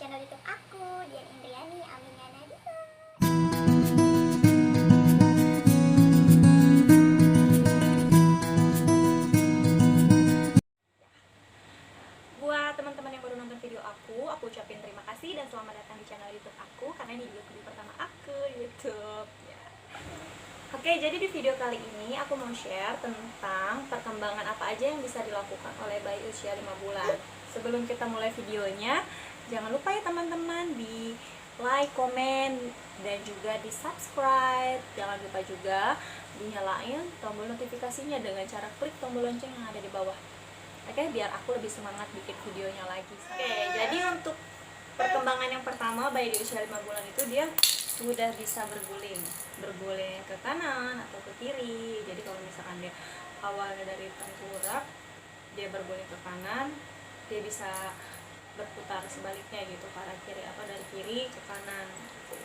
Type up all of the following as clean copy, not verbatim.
channel YouTube aku, Dian Indriani Aminya Nadia. Buat teman-teman yang baru nonton video aku ucapin terima kasih dan selamat datang di channel YouTube aku karena ini video pertama aku di YouTube. Ya. Oke, jadi di video kali ini aku mau share tentang perkembangan apa aja yang bisa dilakukan oleh bayi usia 5 bulan. Sebelum kita mulai videonya, jangan lupa ya teman-teman di like, komen, dan juga di subscribe. Jangan lupa juga dinyalain tombol notifikasinya dengan cara klik tombol lonceng yang ada di bawah. Oke, biar aku lebih semangat bikin videonya lagi. Oke, jadi untuk perkembangan yang pertama, bayi di usia 5 bulan itu dia sudah bisa berguling ke kanan atau ke kiri. Jadi kalau misalkan dia awalnya dari tengkorak, dia berguling ke kanan, dia bisa berputar sebaliknya gitu, ke arah kiri atau dari kiri ke kanan gitu.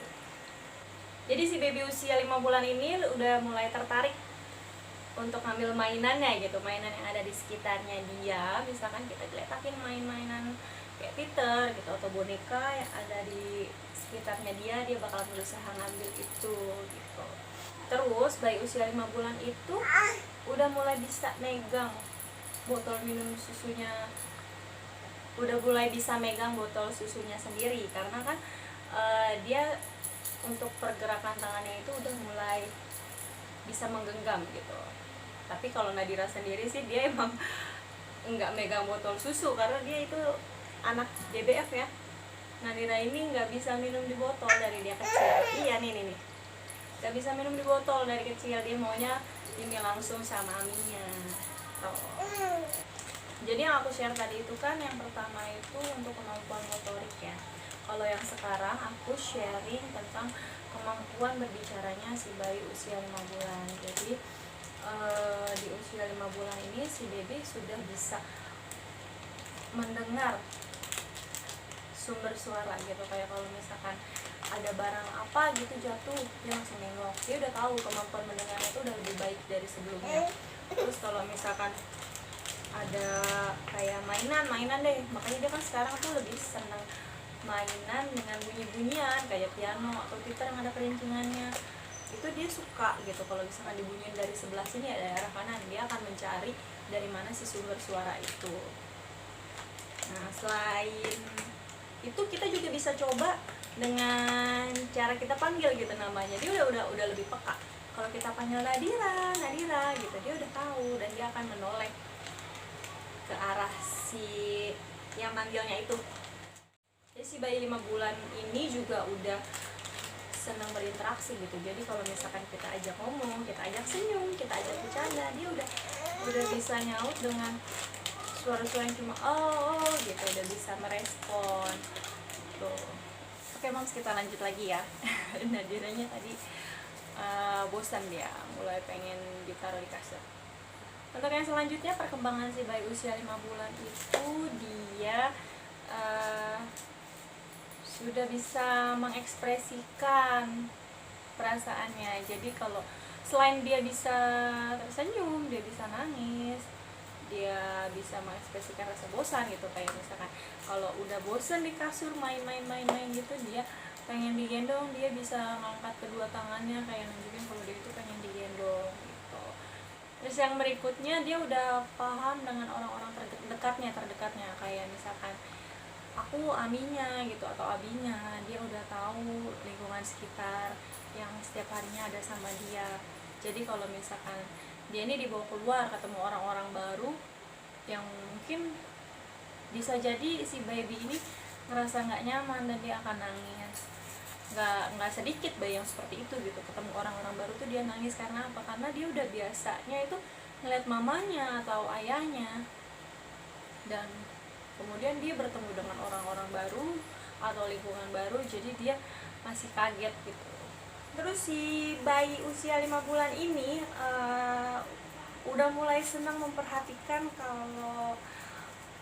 Jadi si baby usia 5 bulan ini udah mulai tertarik untuk ngambil mainannya gitu, mainan yang ada di sekitarnya dia. Misalkan kita diletakin main-mainan kayak Peter gitu atau boneka yang ada di sekitarnya dia bakal berusaha ngambil itu gitu. Terus bayi usia 5 bulan itu udah mulai bisa megang botol minum susunya, udah mulai bisa megang botol susunya sendiri karena kan dia untuk pergerakan tangannya itu udah mulai bisa menggenggam gitu. Tapi kalau Nadira sendiri sih dia emang nggak megang botol susu karena dia itu anak DBF ya. Nadira ini nggak bisa minum di botol dari dia kecil. Iya nih nggak bisa minum di botol dari kecil, dia maunya ini langsung sama aminya. Jadi yang aku share tadi itu kan yang pertama itu untuk kemampuan motorik ya. Kalau yang sekarang aku sharing tentang kemampuan berbicaranya si bayi usia 5 bulan. Jadi di usia 5 bulan ini si baby sudah bisa mendengar sumber suara gitu. Kayak kalau misalkan ada barang apa gitu jatuh, dia langsung nengok. Dia udah tahu kemampuan mendengarnya itu udah lebih baik dari sebelumnya. Terus kalau misalkan ada kayak mainan deh, makanya dia kan sekarang tuh lebih senang mainan dengan bunyi-bunyian kayak piano atau gitar yang ada kelincingannya. Itu dia suka gitu. Kalau misalkan dibunyiin dari sebelah sini ya daerah kanan, dia akan mencari dari mana sih sumber suara itu. Nah, selain itu kita juga bisa coba dengan cara kita panggil gitu namanya. Dia udah lebih peka. Kalau kita panggil Nadira gitu, dia udah tahu dan dia akan menoleh ke arah si yang manggilnya itu. Jadi si bayi 5 bulan ini juga udah senang berinteraksi gitu. Jadi kalau misalkan kita ajak ngomong, kita ajak senyum, kita ajak bercanda, dia udah bisa nyaut dengan suara-suara yang cuma oh gitu, udah bisa merespon tuh. Oke moms, kita lanjut lagi ya. Nadiranya tadi bosan, dia mulai pengen ditaruh di kasur. Untuk yang selanjutnya, perkembangan si bayi usia 5 bulan itu dia sudah bisa mengekspresikan perasaannya. Jadi kalau selain dia bisa tersenyum, dia bisa nangis, dia bisa mengekspresikan rasa bosan gitu. Kayak misalkan kalau udah bosan di kasur main gitu, dia pengen digendong, dia bisa ngangkat kedua tangannya kayak nunjukin kalau dia itu pengen digendong gitu. Terus yang berikutnya, dia udah paham dengan orang-orang terdekatnya kayak misalkan aku aminya gitu atau abinya. Dia udah tahu lingkungan sekitar yang setiap harinya ada sama dia. Jadi kalau misalkan dia ini dibawa keluar ketemu orang-orang baru yang mungkin bisa jadi si baby ini ngerasa nggak nyaman dan dia akan nangis. Nggak sedikit bayi yang seperti itu gitu, ketemu orang-orang baru tuh dia nangis. Karena apa? Karena dia udah biasanya itu ngeliat mamanya atau ayahnya, dan kemudian dia bertemu dengan orang-orang baru atau lingkungan baru, jadi dia masih kaget gitu. Terus si bayi usia 5 bulan ini udah mulai senang memperhatikan kalau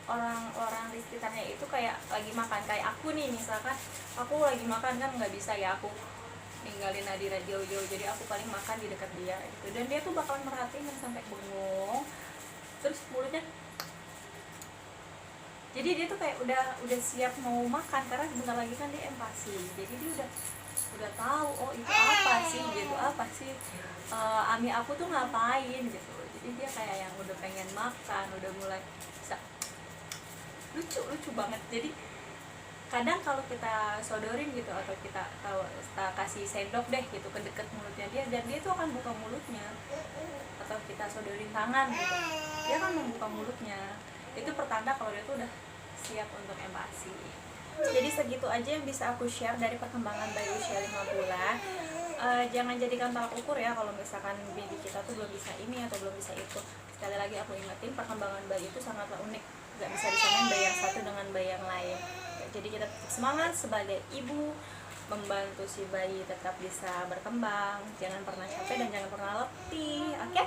orang-orang di sekitarnya itu kayak lagi makan. Kayak aku nih, misalkan aku lagi makan kan nggak bisa ya aku ninggalin Nadira jauh-jauh, jadi aku paling makan di dekat dia gitu. Dan dia tuh bakalan merhatiin sampai bengong, terus mulutnya Jadi dia tuh kayak udah siap mau makan karena sebentar lagi kan dia empasi. Jadi dia udah tahu, oh itu apa sih gitu, apa sih ami aku tuh ngapain gitu. Jadi dia kayak yang udah pengen makan, udah mulai bisa, lucu banget. Jadi kadang kalau kita sodorin gitu atau kita kasih sendok deh gitu ke deket mulutnya dia, dan dia tuh akan buka mulutnya, atau kita sodorin tangan gitu, dia akan membuka mulutnya. Itu pertanda kalau dia tuh udah siap untuk empati. Jadi segitu aja yang bisa aku share dari perkembangan bayi usia 5 bulan. Jangan jadikan tolak ukur ya kalau misalkan baby kita tuh belum bisa ini atau belum bisa itu. Sekali lagi aku ingetin, perkembangan bayi itu sangatlah unik, gak bisa disamain bayi yang satu dengan bayi yang lain. Jadi kita tetap semangat sebagai ibu, membantu si bayi tetap bisa berkembang, jangan pernah capek dan jangan pernah letih, oke?